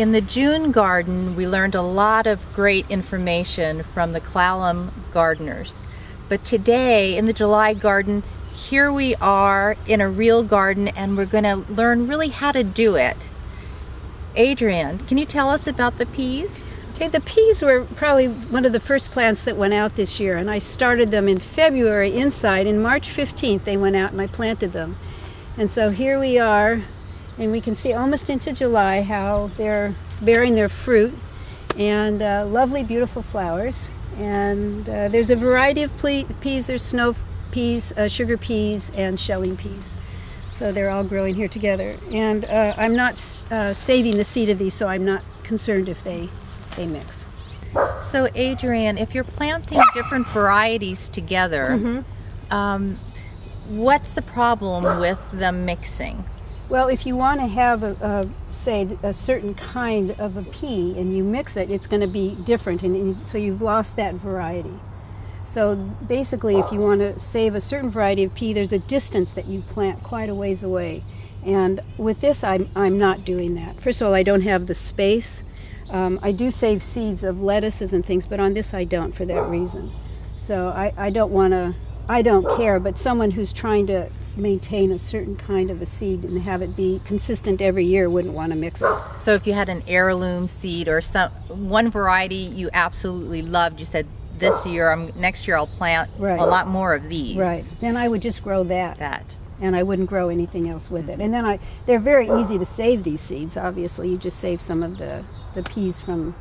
In the June garden, we learned a lot of great information from the Clallam gardeners. But today, in the July garden, here we are in a real garden, and we're going to learn really how to do it. Adriane, can you tell us about the peas? Okay, the peas were probably one of the first plants that went out this year, and I started them in February inside. In March 15th, they went out and I planted them. And so here we are, and we can see almost into July how they're bearing their fruit, and lovely, beautiful flowers. And there's a variety of peas. There's snow peas, sugar peas, and shelling peas. So they're all growing here together. And I'm not saving the seed of these, so I'm not concerned if they mix. So Adriane, if you're planting different varieties together, what's the problem with them mixing? Well, if you want to have, say, a certain kind of a pea and you mix it, it's going to be different, and so you've lost that variety. So basically, if you want to save a certain variety of pea, there's a distance that you plant quite a ways away. And with this, I'm not doing that. First of all, I don't have the space. I do save seeds of lettuces and things, but on this I don't for that reason. So I don't care, but someone who's trying to maintain a certain kind of a seed and have it be consistent every year wouldn't want to mix it. So if you had an heirloom seed or one variety you absolutely loved, you said next year I'll plant a lot more of these. Right. Then I would just grow that. And I wouldn't grow anything else with it. And then they're very easy to save, these seeds. Obviously, you just save some of the peas from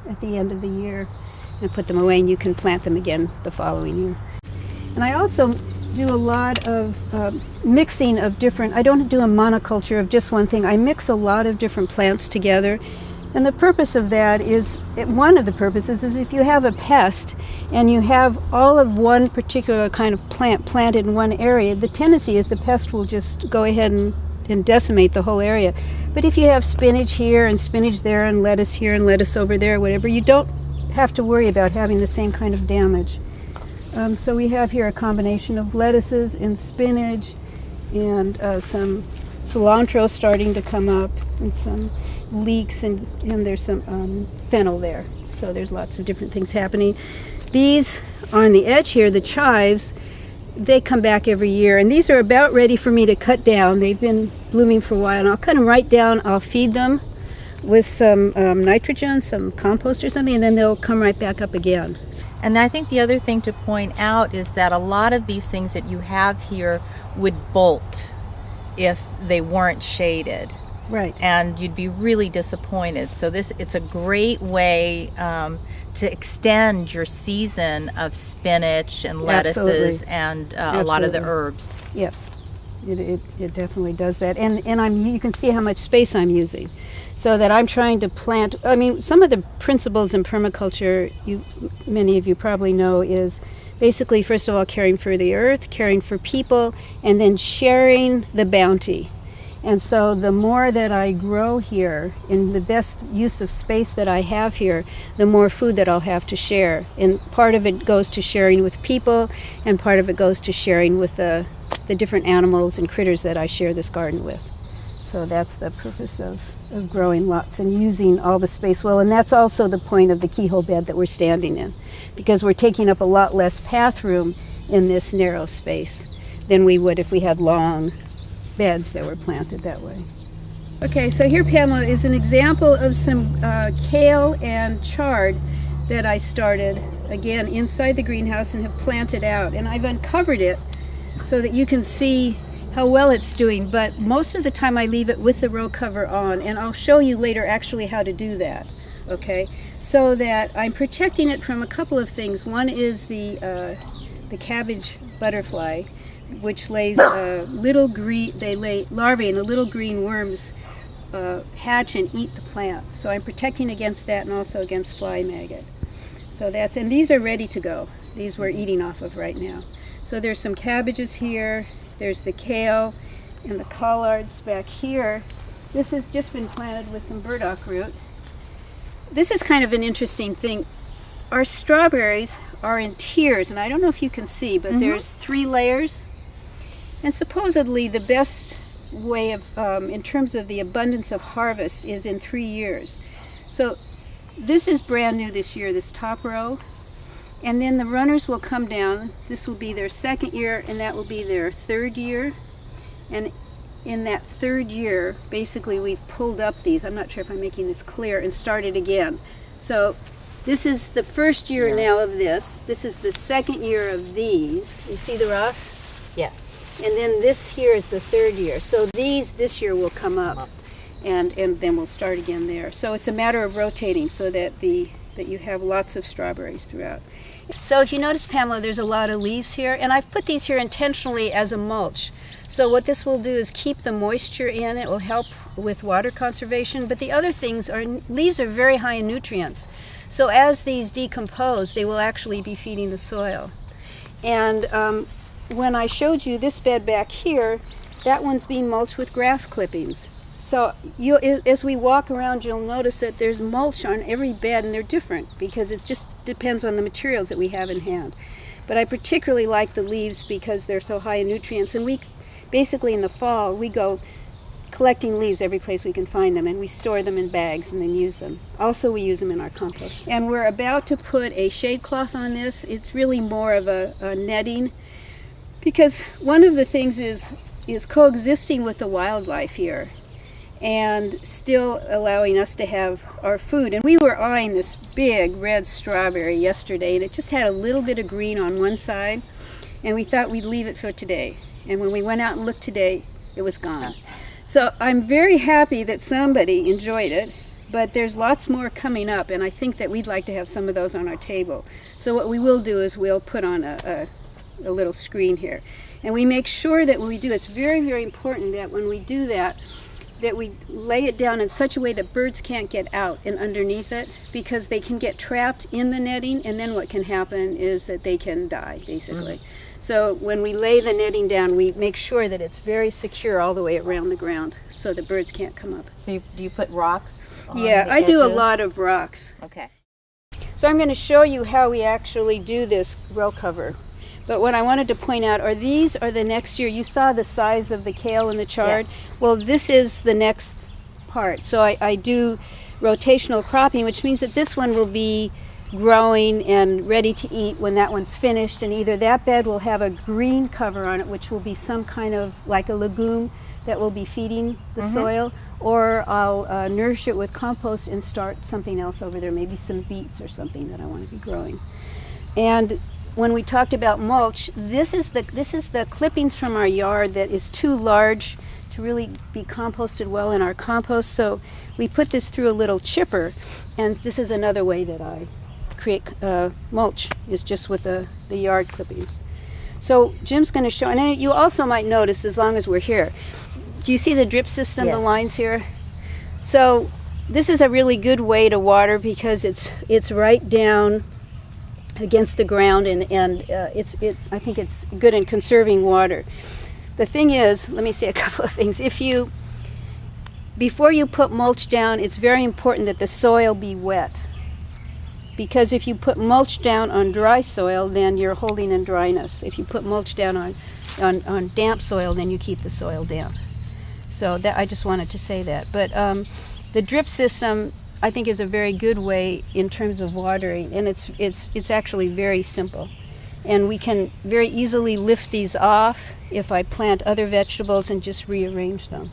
at the end of the year and put them away, and you can plant them again the following year. And I also do a lot of mixing of different, I don't do a monoculture of just one thing. I mix a lot of different plants together. And the purpose of that is, one of the purposes is if you have a pest and you have all of one particular kind of plant planted in one area, the tendency is the pest will just go ahead and decimate the whole area. But if you have spinach here and spinach there and lettuce here and lettuce over there, whatever, you don't have to worry about having the same kind of damage. So we have here a combination of lettuces and spinach and some cilantro starting to come up and some leeks, and there's some fennel there. So there's lots of different things happening. These on the edge here, the chives, they come back every year, and these are about ready for me to cut down. They've been blooming for a while, and I'll cut them right down. I'll feed them with some nitrogen, some compost or something, and then they'll come right back up again. And I think the other thing to point out is that a lot of these things that you have here would bolt if they weren't shaded. Right. And you'd be really disappointed. So it's a great way to extend your season of spinach and lettuces and a lot of the herbs. Yes, it definitely does that. And you can see how much space I'm using. So that I'm trying to plant, I mean, some of the principles in permaculture, many of you probably know, is basically, first of all, caring for the earth, caring for people, and then sharing the bounty. And so the more that I grow here, in the best use of space that I have here, the more food that I'll have to share. And part of it goes to sharing with people, and part of it goes to sharing with the different animals and critters that I share this garden with. So that's the purpose of growing lots and using all the space well. And that's also the point of the keyhole bed that we're standing in, because we're taking up a lot less path room in this narrow space than we would if we had long beds that were planted that way. Okay, so here, Pamela, is an example of some kale and chard that I started, again, inside the greenhouse and have planted out. And I've uncovered it so that you can see how well it's doing, but most of the time I leave it with the row cover on, and I'll show you later actually how to do that, okay? So that I'm protecting it from a couple of things. One is the cabbage butterfly, which lays they lay larvae, and the little green worms hatch and eat the plant. So I'm protecting against that and also against fly maggot. So and these are ready to go. These we're eating off of right now. So there's some cabbages here. There's the kale and the collards back here. This has just been planted with some burdock root. This is kind of an interesting thing. Our strawberries are in tiers, and I don't know if you can see, but there's 3 layers. And supposedly the best way of, in terms of the abundance of harvest, is in 3 years. So this is brand new this year, this top row. And then the runners will come down. This will be their second year, and that will be their third year. And in that third year, basically we've pulled up these, I'm not sure if I'm making this clear, and started again. So this is the first year now of this. This is the second year of these. You see the rocks? Yes. And then this here is the third year. So these this year will come up. And then we'll start again there. So it's a matter of rotating so that you have lots of strawberries throughout. So if you notice, Pamela, there's a lot of leaves here, and I've put these here intentionally as a mulch. So what this will do is keep the moisture in. It will help with water conservation. But the other things are, leaves are very high in nutrients. So as these decompose, they will actually be feeding the soil. And when I showed you this bed back here, that one's being mulched with grass clippings. So as we walk around, you'll notice that there's mulch on every bed, and they're different because it just depends on the materials that we have in hand. But I particularly like the leaves because they're so high in nutrients. And we basically in the fall, we go collecting leaves every place we can find them, and we store them in bags and then use them. Also, we use them in our compost. And we're about to put a shade cloth on this. It's really more of a netting, because one of the things is coexisting with the wildlife here and still allowing us to have our food. And we were eyeing this big red strawberry yesterday, and it just had a little bit of green on one side, and we thought we'd leave it for today. And when we went out and looked today, it was gone. So I'm very happy that somebody enjoyed it, but there's lots more coming up, and I think that we'd like to have some of those on our table. So what we will do is we'll put on a little screen here. And we make sure that when we do, it's very, very important that when we do that we lay it down in such a way that birds can't get out and underneath it, because they can get trapped in the netting, and then what can happen is that they can die, basically. So when we lay the netting down, we make sure that it's very secure all the way around the ground so the birds can't come up. So do you put rocks on Yeah, the I do a edges? lot of rocks. Okay. So I'm going to show you how we actually do this row cover. But what I wanted to point out are these are the next year. You saw the size of the kale in the chart. Yes. Well, this is the next part. So I do rotational cropping, which means that this one will be growing and ready to eat when that one's finished. And either that bed will have a green cover on it, which will be some kind of like a legume that will be feeding the soil, or I'll nourish it with compost and start something else over there, maybe some beets or something that I want to be growing. And when we talked about mulch, this is the clippings from our yard that is too large to really be composted well in our compost. So we put this through a little chipper, and this is another way that I create mulch, is just with the yard clippings. So Jim's going to show, and you also might notice as long as we're here, do you see the drip system, Yes. the lines here? So this is a really good way to water because it's right down against the ground, and I think it's good in conserving water. The thing is, let me say a couple of things. Before you put mulch down, it's very important that the soil be wet, because if you put mulch down on dry soil, then you're holding in dryness. If you put mulch down on damp soil, then you keep the soil damp. So that, I just wanted to say that. But the drip system, I think, is a very good way in terms of watering, and it's actually very simple. And we can very easily lift these off if I plant other vegetables and just rearrange them.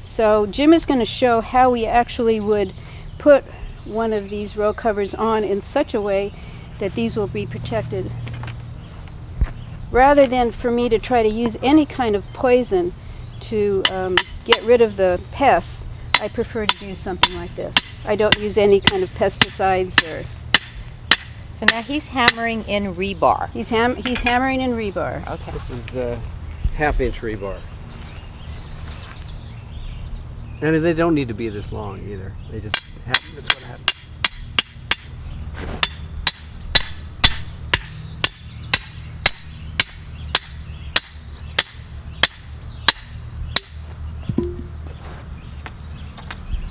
So Jim is going to show how we actually would put one of these row covers on in such a way that these will be protected. Rather than for me to try to use any kind of poison to get rid of the pests, I prefer to do something like this. I don't use any kind of pesticides or... So now he's hammering in rebar. He's hammering in rebar. Okay. This is half-inch rebar. And they don't need to be this long either. They just happen. That's what happens.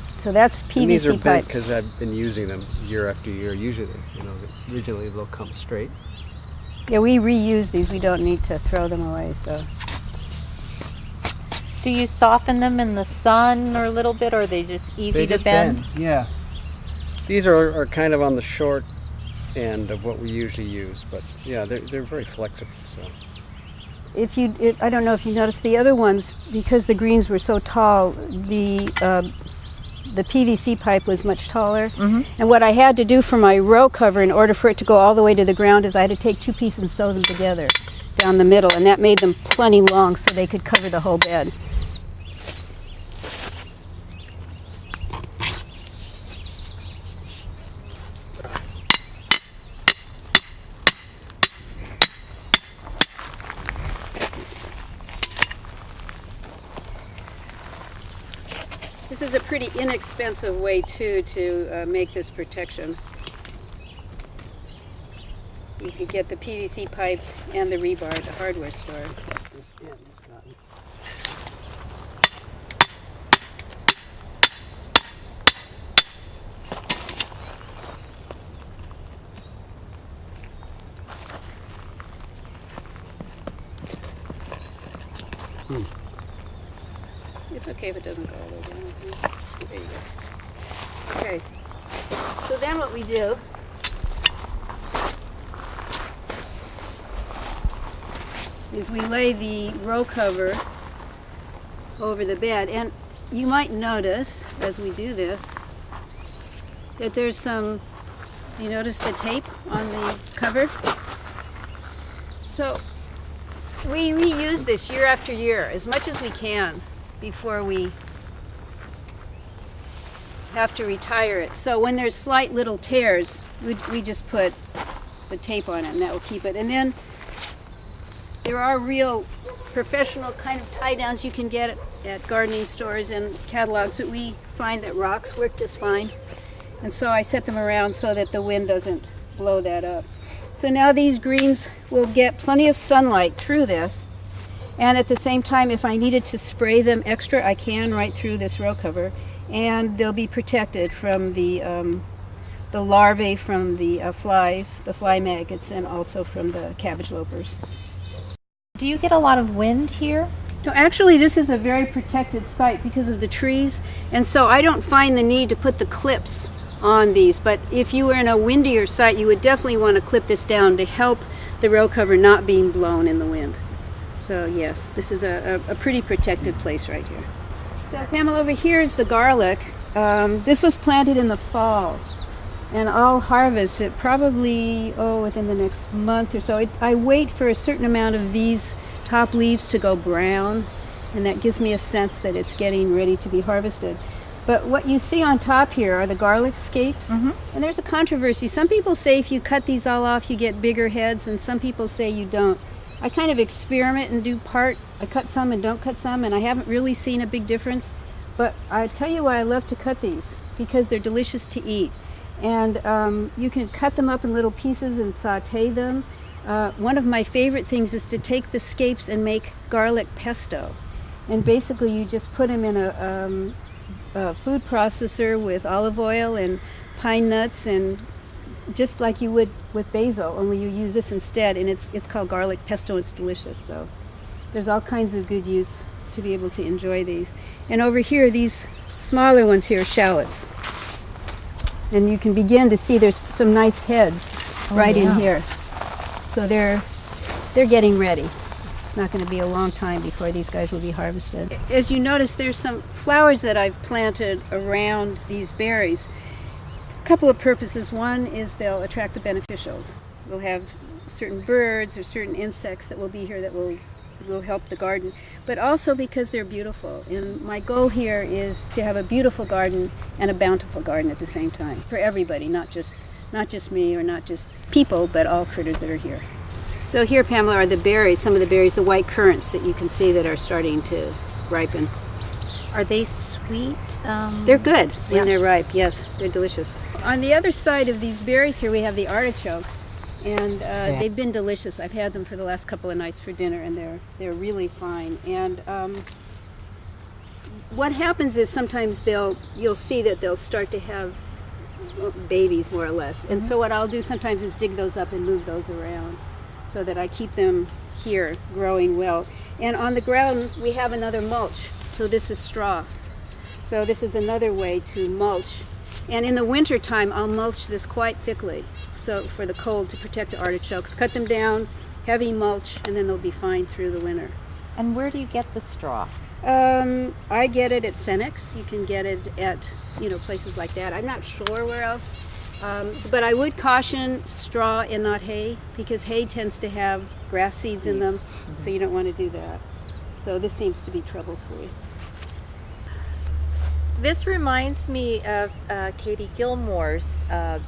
So that's PVC And these are bent pipe. because I've been using them year after year. Usually, originally they'll come straight. Yeah, we reuse these. We don't need to throw them away. So Do you soften them in the sun or a little bit, or are they just easy to bend? Yeah. These are kind of on the short end of what we usually use, but yeah, they're very flexible. So. I don't know if you noticed the other ones, because the greens were so tall, the PVC pipe was much taller. And what I had to do for my row cover in order for it to go all the way to the ground is I had to take two pieces and sew them together down the middle, and that made them plenty long so they could cover the whole bed. This is a pretty inexpensive way too to make this protection. You could get the PVC pipe and the rebar at the hardware store. This end is gotten. It's okay if it doesn't go all the way down. There you go. Okay. So then what we do is we lay the row cover over the bed, and you might notice as we do this that there's some, you notice the tape on the cover? So we reuse this year after year as much as we can before we have to retire it. So when there's slight little tears, we just put the tape on it and that will keep it. And then there are real professional kind of tie downs you can get at gardening stores and catalogs, but we find that rocks work just fine. And so I set them around so that the wind doesn't blow that up. So now these greens will get plenty of sunlight through this, and at the same time, if I needed to spray them extra, I can right through this row cover, and they'll be protected from the larvae from the flies, the fly maggots, and also from the cabbage lopers. Do you get a lot of wind here? No, actually this is a very protected site because of the trees, and so I don't find the need to put the clips on these, but if you were in a windier site, you would definitely want to clip this down to help the row cover not being blown in the wind. So yes, this is a pretty protected place right here. So Pamela, over here is the garlic. This was planted in the fall, and I'll harvest it probably within the next month or so. I wait for a certain amount of these top leaves to go brown, and that gives me a sense that it's getting ready to be harvested. But what you see on top here are the garlic scapes, and there's a controversy. Some people say if you cut these all off you get bigger heads, and some people say you don't. I kind of experiment and do part. I cut some and don't cut some, and I haven't really seen a big difference. But I tell you why I love to cut these, because they're delicious to eat. And you can cut them up in little pieces and saute them. One of my favorite things is to take the scapes and make garlic pesto. And basically you just put them in a food processor with olive oil and pine nuts, and just like you would with basil, only you use this instead, and it's called garlic pesto. It's delicious. So there's all kinds of good use to be able to enjoy these. And over here, these smaller ones here are shallots, and you can begin to see there's some nice heads in here. So they're getting ready. It's not going to be a long time before these guys will be harvested. As you notice, there's some flowers that I've planted around these berries. A couple of purposes. One is they'll attract the beneficials. We'll have certain birds or certain insects that will be here that will help the garden, but also because they're beautiful. And my goal here is to have a beautiful garden and a bountiful garden at the same time for everybody, not just me or not just people, but all critters that are here. So here, Pamela, are the berries, some of the berries, the white currants that you can see that are starting to ripen. Are they sweet? They're good when they're ripe, yes, they're delicious. On the other side of these berries here, we have the artichokes, and they've been delicious. I've had them for the last couple of nights for dinner, and they're really fine. And what happens is sometimes you'll see that they'll start to have babies, more or less. And so what I'll do sometimes is dig those up and move those around, so that I keep them here growing well. And on the ground we have another mulch. So this is straw. So this is another way to mulch. And in the winter time I'll mulch this quite thickly. So for the cold, to protect the artichokes. Cut them down, heavy mulch, and then they'll be fine through the winter. And where do you get the straw? I get it at Cenex. You can get it at, places like that. I'm not sure where else. But I would caution straw and not hay, because hay tends to have grass seeds in them, so you don't want to do that. So this seems to be trouble-free. This reminds me of Katie Gilmore's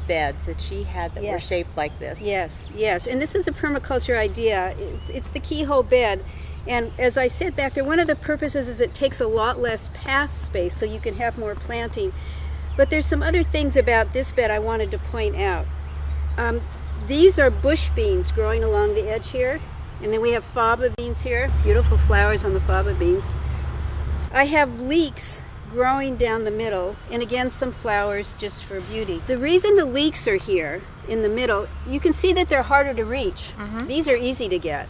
beds that she had that were shaped like this. Yes. And this is a permaculture idea. It's the keyhole bed. And as I said back there, one of the purposes is it takes a lot less path space, so you can have more planting. But there's some other things about this bed I wanted to point out. These are bush beans growing along the edge here. And then we have faba beans here, beautiful flowers on the faba beans. I have leeks growing down the middle, and again some flowers just for beauty. The reason the leeks are here in the middle, you can see that they're harder to reach. These are easy to get.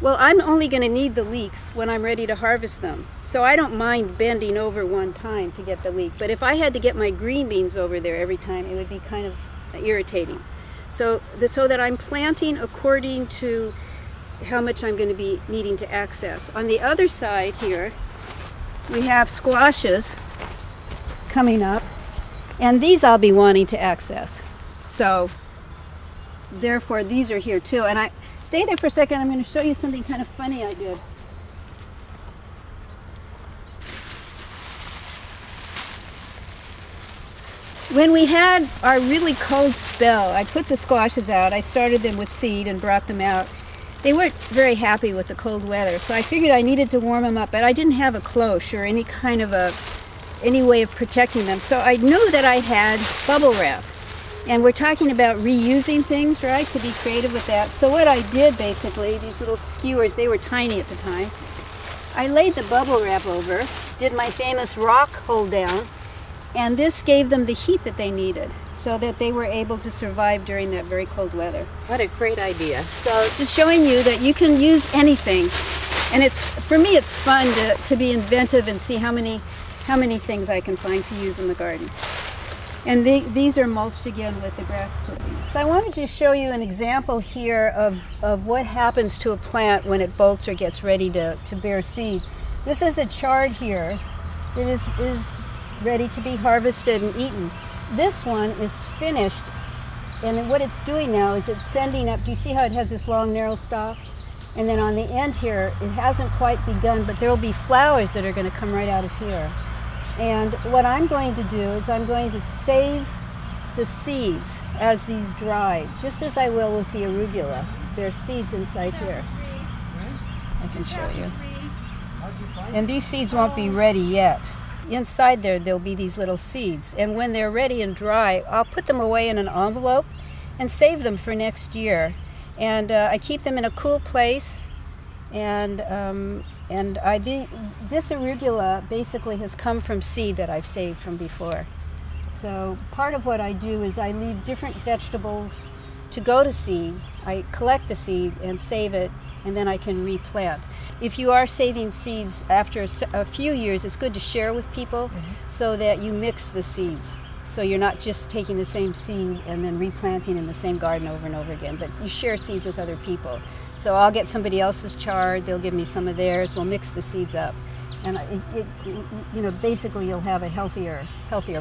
Well, I'm only going to need the leeks when I'm ready to harvest them. So I don't mind bending over one time to get the leek. But if I had to get my green beans over there every time, it would be kind of irritating. So that I'm planting according to how much I'm going to be needing to access. On the other side here, we have squashes coming up, and these I'll be wanting to access. So therefore these are here too. And stay there for a second. I'm going to show you something kind of funny I did. When we had our really cold spell, I put the squashes out. I started them with seed and brought them out. They weren't very happy with the cold weather, so I figured I needed to warm them up, but I didn't have a cloche or any kind of any way of protecting them. So I knew that I had bubble wrap. And we're talking about reusing things, right, to be creative with that. So what I did basically, these little skewers, they were tiny at the time, I laid the bubble wrap over, did my famous rock hold down, and this gave them the heat that they needed so that they were able to survive during that very cold weather. What a great idea. So just showing you that you can use anything. And for me it's fun to be inventive and see how many things I can find to use in the garden. And these are mulched again with the grass clippings. So I wanted to show you an example here of what happens to a plant when it bolts or gets ready to bear seed. This is a chard here that is ready to be harvested and eaten. This one is finished, and what it's doing now is it's sending up. Do you see how it has this long narrow stalk? And then on the end here, it hasn't quite begun, but there will be flowers that are going to come right out of here. And what I'm going to do is I'm going to save the seeds as these dry, just as I will with the arugula. There's seeds inside here. I can show you. And these seeds won't be ready yet. Inside there'll be these little seeds. And when they're ready and dry, I'll put them away in an envelope and save them for next year. And I keep them in a cool place. And this arugula basically has come from seed that I've saved from before. So part of what I do is I leave different vegetables to go to seed. I collect the seed and save it, and then I can replant. If you are saving seeds after a few years, it's good to share with people so that you mix the seeds. So you're not just taking the same seed and then replanting in the same garden over and over again, but you share seeds with other people. So I'll get somebody else's chard, they'll give me some of theirs, we'll mix the seeds up. And basically you'll have a healthier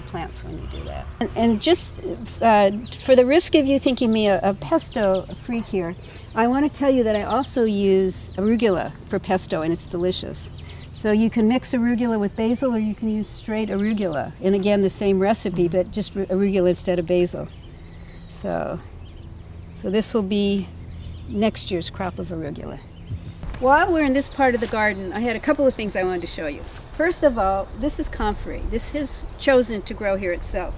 plants when you do that. And just for the risk of you thinking me a pesto freak here, I want to tell you that I also use arugula for pesto, and it's delicious. So you can mix arugula with basil, or you can use straight arugula. And again, the same recipe, but just arugula instead of basil. So this will be next year's crop of arugula. While we're in this part of the garden, I had a couple of things I wanted to show you. First of all, this is comfrey. This is chosen to grow here itself.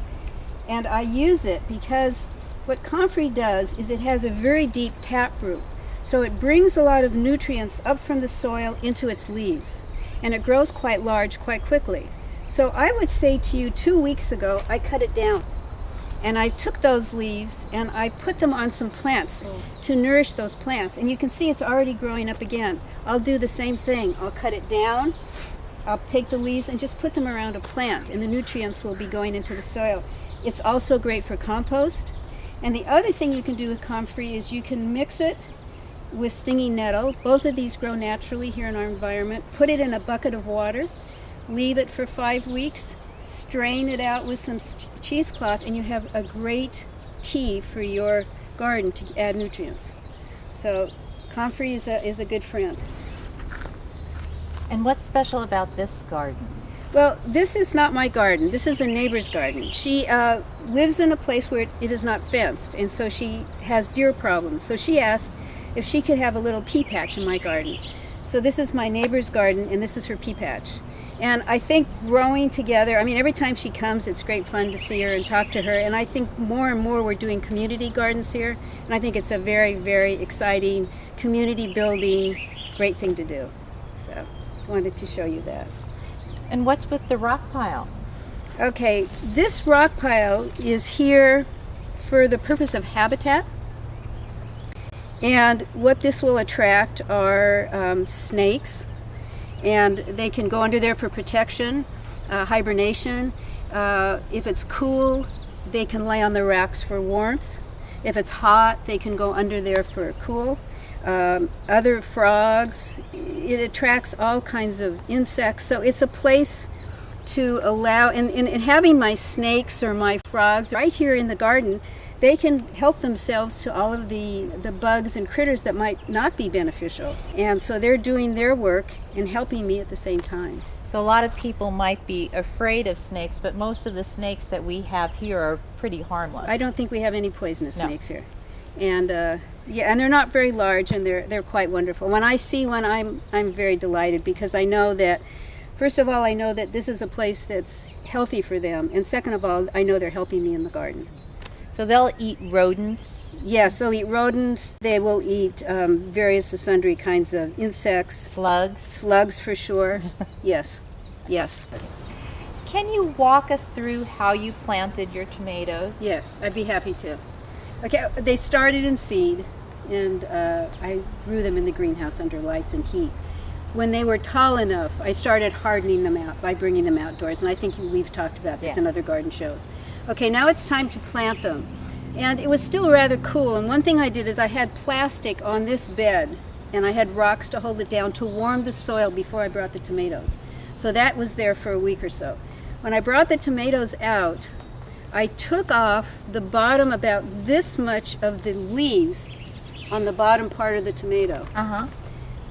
And I use it because what comfrey does is it has a very deep taproot. So it brings a lot of nutrients up from the soil into its leaves. And it grows quite large quite quickly. So I would say to you 2 weeks ago, I cut it down. And I took those leaves and I put them on some plants to nourish those plants. And you can see it's already growing up again. I'll do the same thing. I'll cut it down. I'll take the leaves and just put them around a plant, and the nutrients will be going into the soil. It's also great for compost. And the other thing you can do with comfrey is you can mix it with stinging nettle. Both of these grow naturally here in our environment. Put it in a bucket of water, leave it for 5 weeks, strain it out with some cheesecloth, and you have a great tea for your garden to add nutrients. So comfrey is a good friend. And what's special about this garden? Well, this is not my garden. This is a neighbor's garden. She lives in a place where it is not fenced, and so she has deer problems. So she asked if she could have a little pea patch in my garden. So this is my neighbor's garden, and this is her pea patch. And I think growing together, I mean, every time she comes, it's great fun to see her and talk to her. And I think more and more we're doing community gardens here. And I think it's a very, very exciting, community building, great thing to do. So wanted to show you that. And what's with the rock pile? Okay, this rock pile is here for the purpose of habitat. And what this will attract are snakes. And they can go under there for protection, hibernation. If it's cool, they can lay on the rocks for warmth. If it's hot, they can go under there for cool. Other frogs. It attracts all kinds of insects. So it's a place to allow, and having my snakes or my frogs right here in the garden, they can help themselves to all of the bugs and critters that might not be beneficial. And so they're doing their work and helping me at the same time. So a lot of people might be afraid of snakes, but most of the snakes that we have here are pretty harmless. I don't think we have any poisonous snakes here. And yeah, and they're not very large, and they're quite wonderful. When I see one, I'm very delighted, because I know that, first of all, I know that this is a place that's healthy for them, and second of all, I know they're helping me in the garden. So they'll eat rodents? Yes, they'll eat rodents. They will eat various and sundry kinds of insects. Slugs? Slugs for sure. Yes, yes. Can you walk us through how you planted your tomatoes? Yes, I'd be happy to. Okay, they started in seed, and I grew them in the greenhouse under lights and heat. When they were tall enough, I started hardening them out by bringing them outdoors, and I think we've talked about this in other garden shows. Okay, now it's time to plant them. And it was still rather cool, and one thing I did is I had plastic on this bed, and I had rocks to hold it down to warm the soil before I brought the tomatoes. So that was there for a week or so. When I brought the tomatoes out, I took off the bottom, about this much of the leaves on the bottom part of the tomato.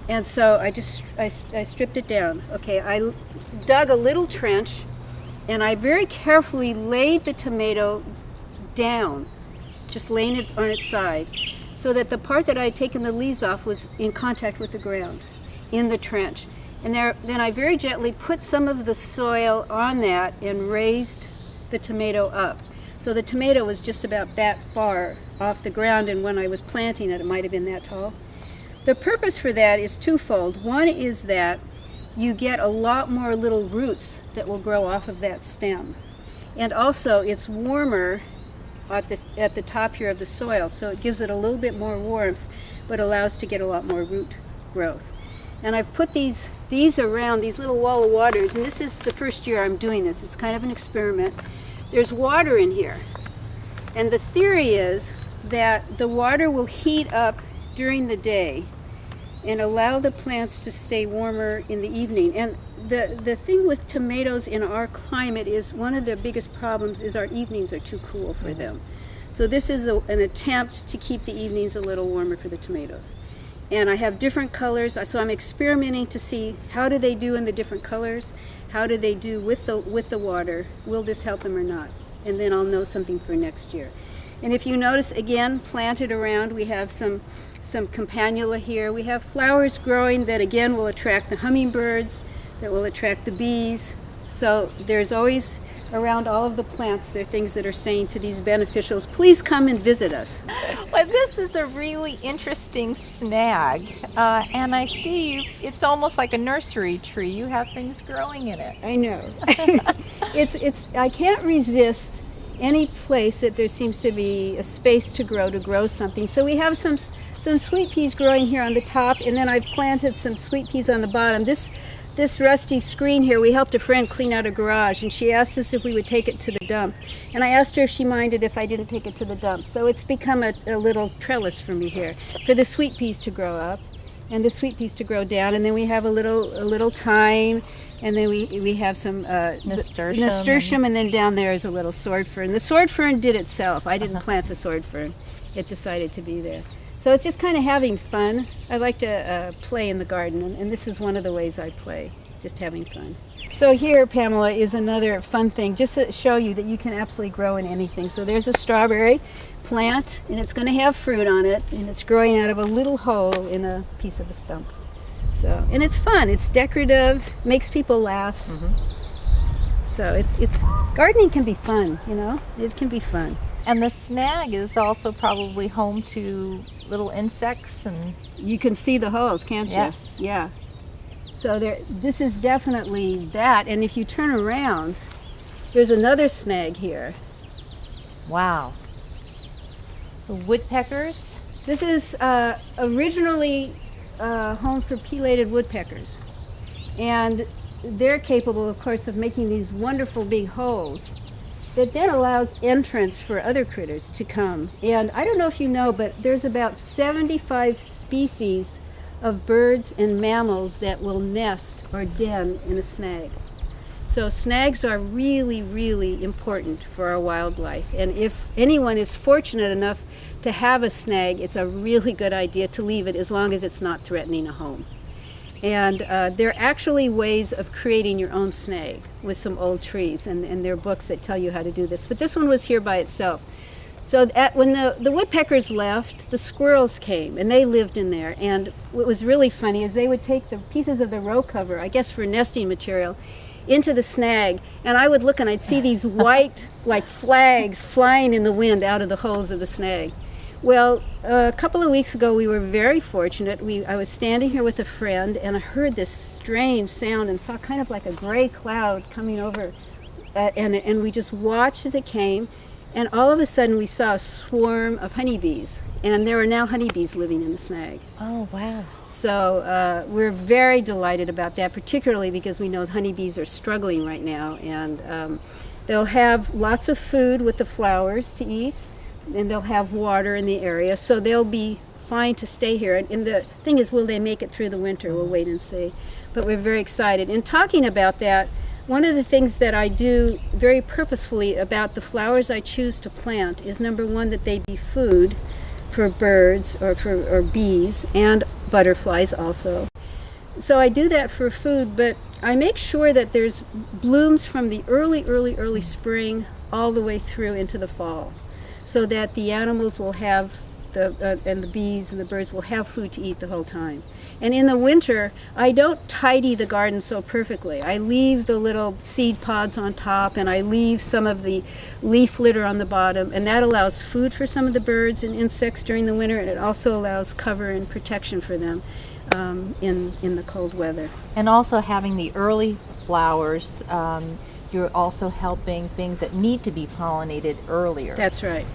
And so I stripped it down. Okay, I dug a little trench, and I very carefully laid the tomato down, just laying it on its side, so that the part that I had taken the leaves off was in contact with the ground in the trench. And then I very gently put some of the soil on that and raised the tomato up. So the tomato was just about that far off the ground, and when I was planting it, it might have been that tall. The purpose for that is twofold. One is that you get a lot more little roots that will grow off of that stem. And also it's warmer at the top here of the soil, so it gives it a little bit more warmth, but allows to get a lot more root growth. And I've put these around, these little wall of waters, and this is the first year I'm doing this. It's kind of an experiment. There's water in here, and the theory is that the water will heat up during the day and allow the plants to stay warmer in the evening. And the thing with tomatoes in our climate is one of the biggest problems is our evenings are too cool for them. So this is an attempt to keep the evenings a little warmer for the tomatoes. And I have different colors, so I'm experimenting to see how do they do in the different colors, how do they do with the water, will this help them or not? And then I'll know something for next year. And if you notice, again, planted around, we have some campanula here. We have flowers growing that again will attract the hummingbirds, that will attract the bees. So there's always, around all of the plants, there are things that are saying to these beneficials, please come and visit us. Well, this is a really interesting snag, and I see it's almost like a nursery tree. You have things growing in it. I know. I can't resist any place that there seems to be a space to grow something. So we have some sweet peas growing here on the top, and then I've planted some sweet peas on the bottom. This rusty screen here, we helped a friend clean out a garage, and she asked us if we would take it to the dump. And I asked her if she minded if I didn't take it to the dump. So it's become a little trellis for me here, for the sweet peas to grow up, and the sweet peas to grow down. And then we have a little thyme, and then we have some nasturtium, and then down there is a little sword fern. The sword fern did itself. I didn't plant the sword fern. It decided to be there. So it's just kind of having fun. I like to play in the garden, and this is one of the ways I play, just having fun. So here, Pamela, is another fun thing, just to show you that you can absolutely grow in anything. So there's a strawberry plant, and it's going to have fruit on it, and it's growing out of a little hole in a piece of a stump. So, and it's fun. It's decorative, makes people laugh. So it's gardening can be fun, you know. It can be fun. And the snag is also probably home to little insects, and you can see the holes, can't you? Yes. Yeah. So this is definitely that. And if you turn around, there's another snag here. Wow. The woodpeckers? This is originally home for pileated woodpeckers. And they're capable, of course, of making these wonderful big holes that then allows entrance for other critters to come. And I don't know if you know, but there's about 75 species of birds and mammals that will nest or den in a snag. So snags are really, really important for our wildlife. And if anyone is fortunate enough to have a snag, it's a really good idea to leave it as long as it's not threatening a home. And there are actually ways of creating your own snag with some old trees, and there are books that tell you how to do this. But this one was here by itself. So when the woodpeckers left, the squirrels came, and they lived in there. And what was really funny is they would take the pieces of the row cover, I guess for nesting material, into the snag, and I would look and I'd see these white, like flags, flying in the wind out of the holes of the snag. Well, a couple of weeks ago, we were very fortunate. I was standing here with a friend, and I heard this strange sound and saw kind of like a gray cloud coming over, and we just watched as it came, and all of a sudden we saw a swarm of honeybees, and there are now honeybees living in the snag. Oh, wow. So we're very delighted about that, particularly because we know honeybees are struggling right now, and they'll have lots of food with the flowers to eat, and they'll have water in the area, so they'll be fine to stay here. And the thing is, will they make it through the winter? We'll wait and see. But we're very excited. And talking about that, one of the things that I do very purposefully about the flowers I choose to plant is, number one, that they be food for birds or bees and butterflies also. So I do that for food, but I make sure that there's blooms from the early spring all the way through into the fall, so that the animals will have, and the bees and the birds will have food to eat the whole time. And in the winter, I don't tidy the garden so perfectly. I leave the little seed pods on top, and I leave some of the leaf litter on the bottom, and that allows food for some of the birds and insects during the winter, and it also allows cover and protection for them in the cold weather. And also having the early flowers, you're also helping things that need to be pollinated earlier. That's right.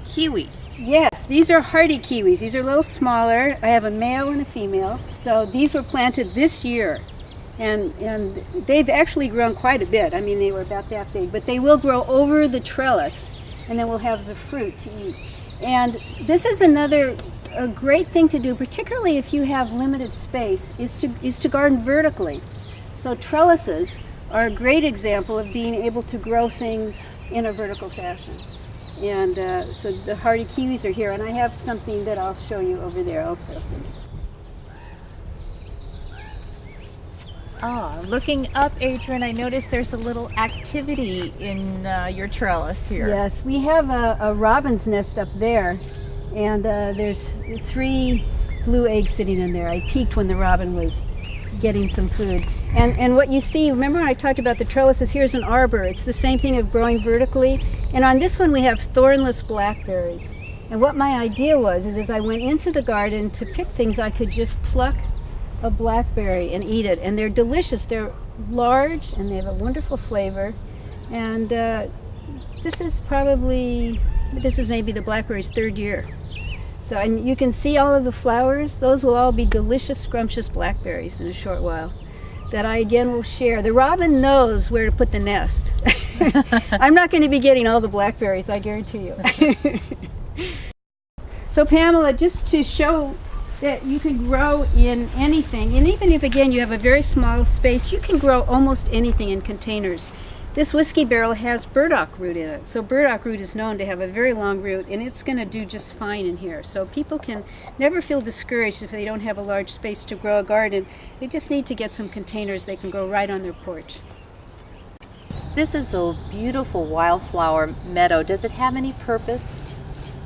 Kiwi. Yes, these are hardy kiwis. These are a little smaller. I have a male and a female. So these were planted this year. And they've actually grown quite a bit. I mean, they were about that big. But they will grow over the trellis, and then we'll have the fruit to eat. And this is a great thing to do, particularly if you have limited space, is to garden vertically. So trellises are a great example of being able to grow things in a vertical fashion. And so the hardy kiwis are here, and I have something that I'll show you over there also. Looking up, Adriane, I noticed there's a little activity in your trellis here. Yes, we have a robin's nest up there, and there's 3 blue eggs sitting in there. I peeked when the robin was getting some food. And what you see, remember when I talked about the trellises, here's an arbor. It's the same thing of growing vertically. And on this one we have thornless blackberries. And what my idea was, is as I went into the garden to pick things, I could just pluck a blackberry and eat it. And they're delicious. They're large and they have a wonderful flavor. And this is maybe the blackberry's third year. So, and you can see all of the flowers. Those will all be delicious, scrumptious blackberries in a short while that I again will share. The robin knows where to put the nest. I'm not going to be getting all the blackberries, I guarantee you. So Pamela, just to show that you can grow in anything, and even if again you have a very small space, you can grow almost anything in containers. This whiskey barrel has burdock root in it. So burdock root is known to have a very long root, and it's going to do just fine in here. So people can never feel discouraged if they don't have a large space to grow a garden. They just need to get some containers they can grow right on their porch. This is a beautiful wildflower meadow. Does it have any purpose?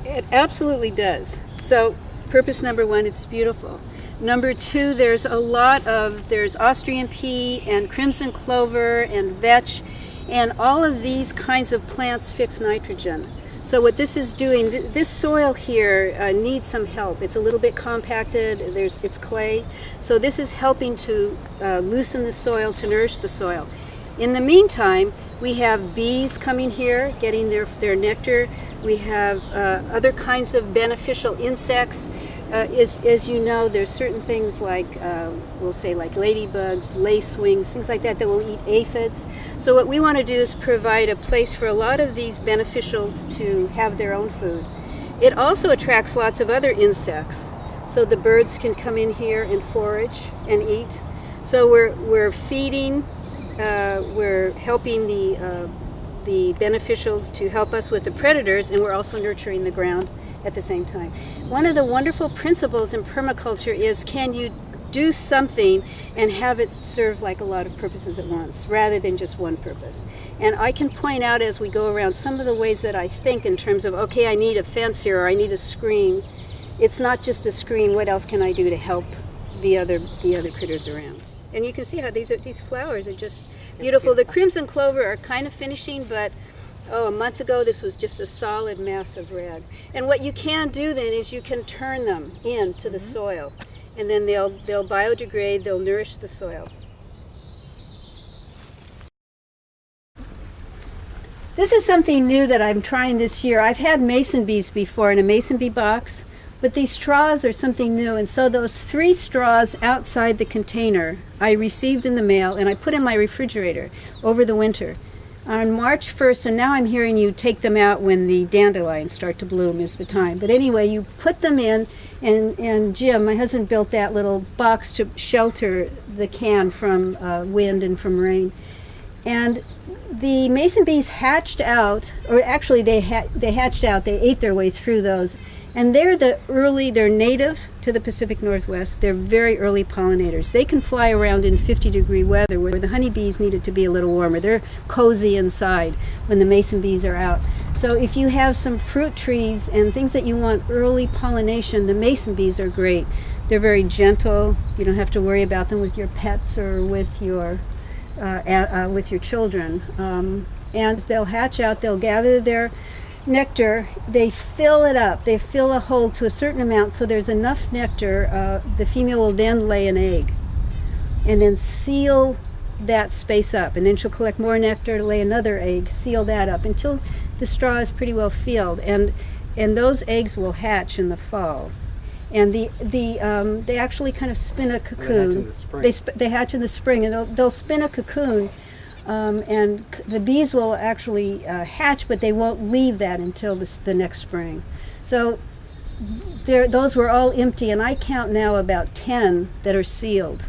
It absolutely does. So purpose number one, it's beautiful. Number two, there's Austrian pea and crimson clover and vetch. And all of these kinds of plants fix nitrogen. So what this is doing, this soil here needs some help. It's a little bit compacted, it's clay. So this is helping to loosen the soil, to nourish the soil. In the meantime, we have bees coming here, getting their nectar. We have other kinds of beneficial insects. As you know, there's certain things like, we'll say like ladybugs, lacewings, things like that will eat aphids. So what we want to do is provide a place for a lot of these beneficials to have their own food. It also attracts lots of other insects. So the birds can come in here and forage and eat. So we're feeding, we're helping the beneficials to help us with the predators, and we're also nurturing the ground at the same time. One of the wonderful principles in permaculture is, can you do something and have it serve like a lot of purposes at once rather than just one purpose? And I can point out as we go around some of the ways that I think in terms of, okay, I need a fence here or I need a screen. It's not just a screen. What else can I do to help the other critters around? And you can see how these flowers are just beautiful. The crimson clover are kind of finishing, but a month ago this was just a solid mass of red. And what you can do then is you can turn them into the soil, and then they'll biodegrade, they'll nourish the soil. This is something new that I'm trying this year. I've had mason bees before in a mason bee box, but these straws are something new, and so those 3 straws outside the container I received in the mail and I put in my refrigerator over the winter. On March 1st, and now I'm hearing you take them out when the dandelions start to bloom is the time. But anyway, you put them in, and Jim, my husband, built that little box to shelter the can from wind and from rain. And the mason bees hatched out, or actually they hatched out, they ate their way through those. And they're native to the Pacific Northwest. They're very early pollinators. They can fly around in 50-degree weather where the honeybees need it to be a little warmer. They're cozy inside when the mason bees are out. So if you have some fruit trees and things that you want early pollination, the mason bees are great. They're very gentle. You don't have to worry about them with your pets or with your children. And they'll hatch out, they'll gather their nectar, they fill it up, they fill a hole to a certain amount so there's enough nectar. The female will then lay an egg and then seal that space up, and then she'll collect more nectar, lay another egg, seal that up until the straw is pretty well filled, and those eggs will hatch in the fall. And they actually kind of spin a cocoon. They hatch in the spring, and they'll spin a cocoon. And the bees will actually hatch, but they won't leave that until the next spring. So those were all empty, and I count now about 10 that are sealed.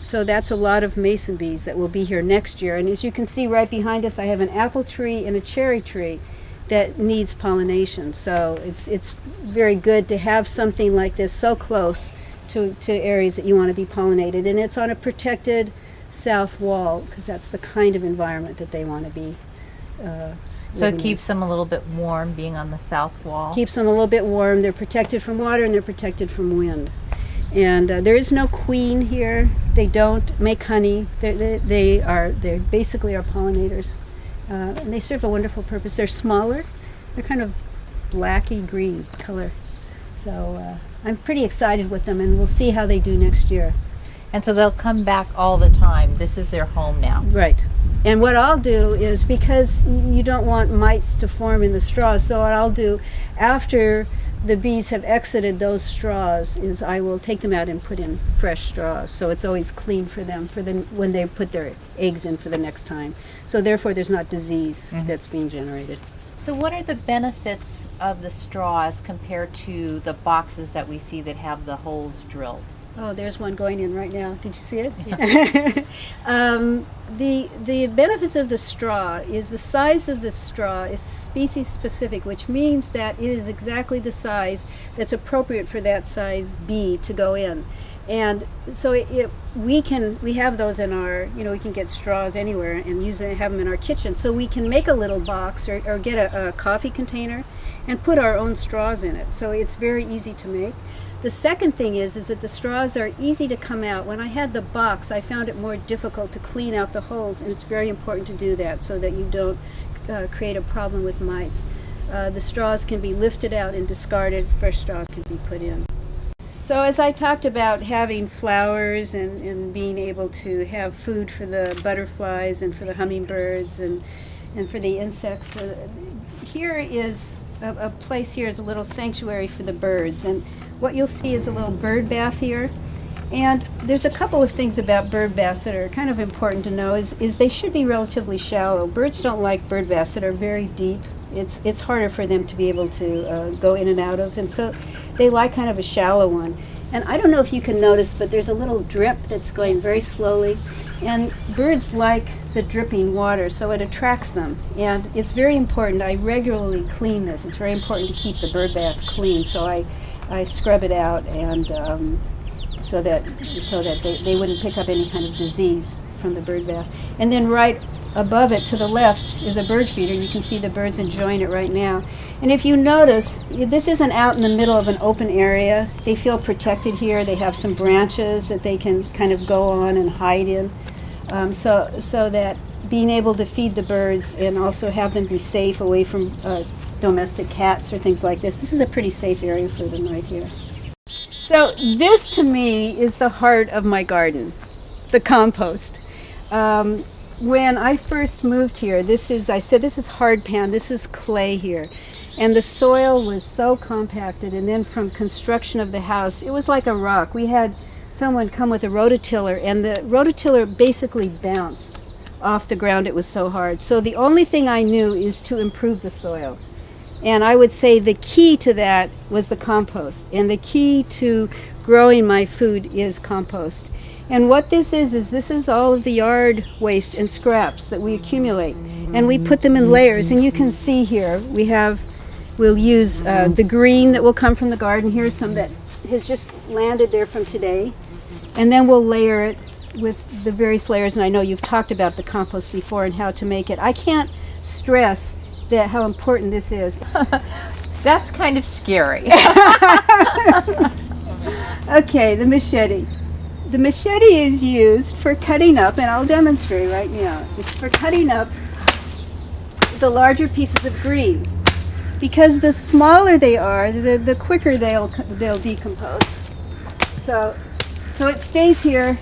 So that's a lot of mason bees that will be here next year. And as you can see right behind us, I have an apple tree and a cherry tree that needs pollination. So it's very good to have something like this so close to areas that you want to be pollinated. And it's on a protected south wall, because that's the kind of environment that they want to be so it keeps them a little bit warm being on the south wall. Keeps them a little bit warm. They're protected from water and they're protected from wind. And there is no queen here. They don't make honey. They basically are pollinators, and they serve a wonderful purpose. They're smaller. They're kind of blacky green color. So I'm pretty excited with them, and we'll see how they do next year. And so they'll come back all the time. This is their home now. Right. And what I'll do is, because you don't want mites to form in the straws, so what I'll do after the bees have exited those straws is I will take them out and put in fresh straws. So it's always clean for them when they put their eggs in for the next time. So therefore there's not disease that's being generated. So what are the benefits of the straws compared to the boxes that we see that have the holes drilled? Oh, there's one going in right now. Did you see it? Yeah. The benefits of the straw is the size of the straw is species specific, which means that it is exactly the size that's appropriate for that size bee to go in. And so we have those in our, we can get straws anywhere and have them in our kitchen. So we can make a little box or get a coffee container and put our own straws in it. So it's very easy to make. The second thing is that the straws are easy to come out. When I had the box, I found it more difficult to clean out the holes, and it's very important to do that so that you don't create a problem with mites. The straws can be lifted out and discarded. Fresh straws can be put in. So as I talked about having flowers and being able to have food for the butterflies and for the hummingbirds and for the insects, here is a place here is a little sanctuary for the birds. And what you'll see is a little bird bath here. And there's a couple of things about bird baths that are kind of important to know is they should be relatively shallow. Birds don't like bird baths that are very deep. It's harder for them to be able to go in and out of, and so they like kind of a shallow one. And I don't know if you can notice, but there's a little drip that's going very slowly, and birds like the dripping water, so it attracts them. And it's very important. I regularly clean this. It's very important to keep the bird bath clean, so I scrub it out and so that they wouldn't pick up any kind of disease from the bird bath. And then right above it to the left is a bird feeder. You can see the birds enjoying it right now. And if you notice, this isn't out in the middle of an open area. They feel protected here. They have some branches that they can kind of go on and hide in, so that being able to feed the birds and also have them be safe away from domestic cats or things like this. This is a pretty safe area for them right here. So this to me is the heart of my garden, the compost. When I first moved here, I said this is hard pan, this is clay here. And the soil was so compacted, and then from construction of the house, it was like a rock. We had someone come with a rototiller, and the rototiller basically bounced off the ground. It was so hard. So the only thing I knew is to improve the soil. And I would say the key to that was the compost. And the key to growing my food is compost. And what this is all of the yard waste and scraps that we accumulate. And we put them in layers. And you can see here, we'll use the green that will come from the garden. Here's some that has just landed there from today. And then we'll layer it with the various layers. And I know you've talked about the compost before and how to make it. I can't stress how important this is. That's kind of scary. Okay, the machete. The machete is used for cutting up, and I'll demonstrate right now. It's for cutting up the larger pieces of green. Because the smaller they are, the quicker they'll decompose. So it stays here,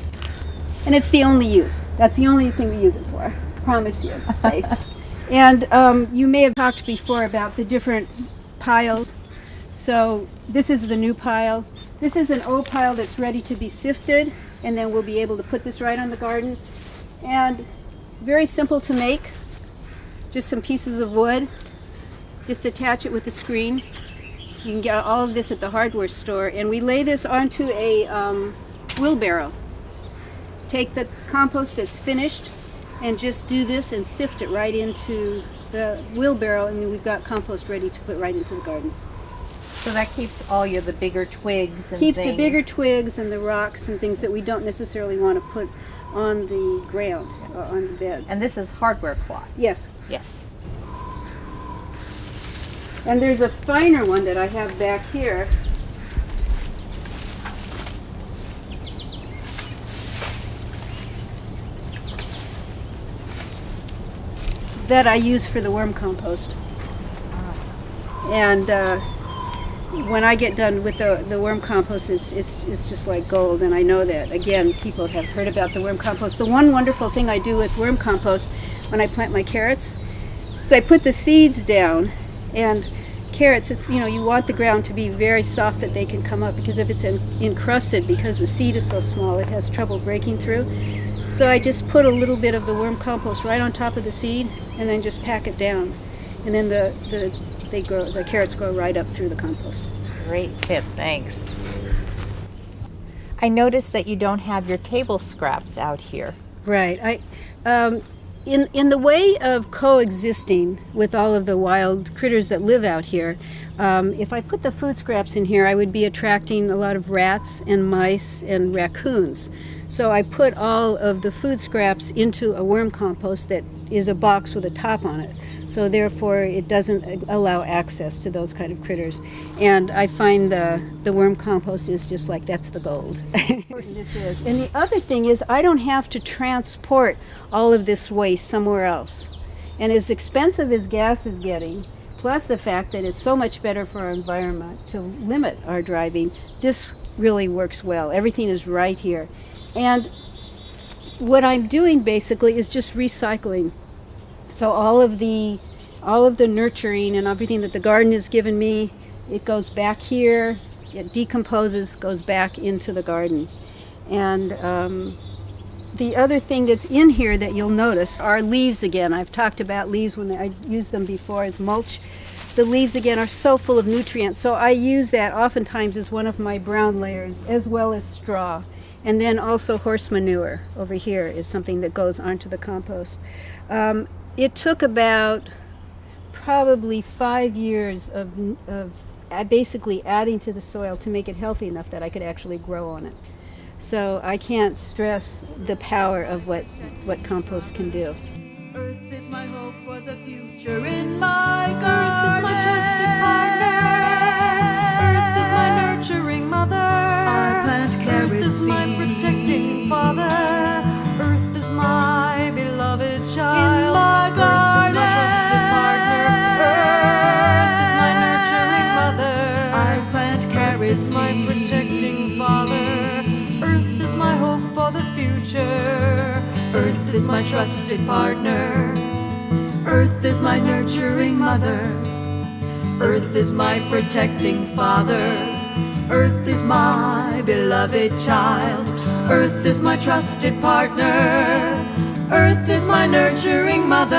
and it's the only use. That's the only thing we use it for. Promise you, it's safe. And you may have talked before about the different piles. So this is the new pile. This is an old pile that's ready to be sifted, and then we'll be able to put this right on the garden. And very simple to make. Just some pieces of wood. Just attach it with the screen. You can get all of this at the hardware store. And we lay this onto a wheelbarrow. Take the compost that's finished and just do this and sift it right into the wheelbarrow, and then we've got compost ready to put right into the garden. So that keeps all the bigger twigs and keeps things. the bigger twigs and the rocks and things that we don't necessarily want to put on the ground or on the beds. And this is hardware cloth. Yes. Yes. And there's a finer one that I have back here. That I use for the worm compost. And when I get done with the worm compost, it's just like gold, and I know that. Again, people have heard about the worm compost. The one wonderful thing I do with worm compost when I plant my carrots is I put the seeds down, and carrots, it's, you want the ground to be very soft that they can come up, because if it's encrusted, because the seed is so small, it has trouble breaking through. So I just put a little bit of the worm compost right on top of the seed, and then just pack it down, and then the carrots grow right up through the compost. Great tip, thanks. I noticed that you don't have your table scraps out here. Right. In the way of coexisting with all of the wild critters that live out here, if I put the food scraps in here, I would be attracting a lot of rats and mice and raccoons. So I put all of the food scraps into a worm compost that is a box with a top on it. So therefore it doesn't allow access to those kind of critters. And I find the worm compost is just like, that's the gold. This is. And the other thing is, I don't have to transport all of this waste somewhere else. And as expensive as gas is getting, plus the fact that it's so much better for our environment to limit our driving, this really works well. Everything is right here. And what I'm doing basically is just recycling. So all of the nurturing and everything that the garden has given me, it goes back here, it decomposes, goes back into the garden. And the other thing that's in here that you'll notice are leaves again. I've talked about leaves when I used them before as mulch. The leaves again are so full of nutrients, so I use that oftentimes as one of my brown layers, as well as straw. And then also horse manure over here is something that goes onto the compost. It took about probably 5 years of basically adding to the soil to make it healthy enough that I could actually grow on it. So I can't stress the power of what compost can do. Earth is my hope for the future in my garden. Earth is my trusted partner. Earth is my nurturing mother. I plant carrots. Earth is my protecting father. Earth is my beloved child. In my garden. Earth is my trusted partner. Earth is my nurturing mother. I plant carrots. Earth is my protecting father. Earth is my hope for the future. Earth is my trusted partner. Earth is my nurturing mother. Earth is my protecting father. Earth is my beloved child. Earth is my trusted partner. Earth is my nurturing mother.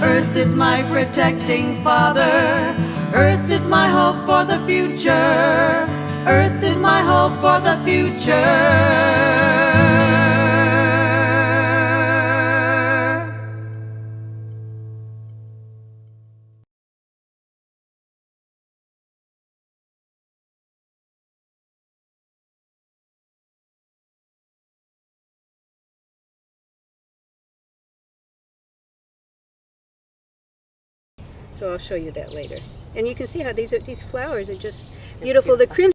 Earth is my protecting father. Earth is my hope for the future. Earth is my hope for the future. So I'll show you that later. And you can see how these flowers are just beautiful. The crimson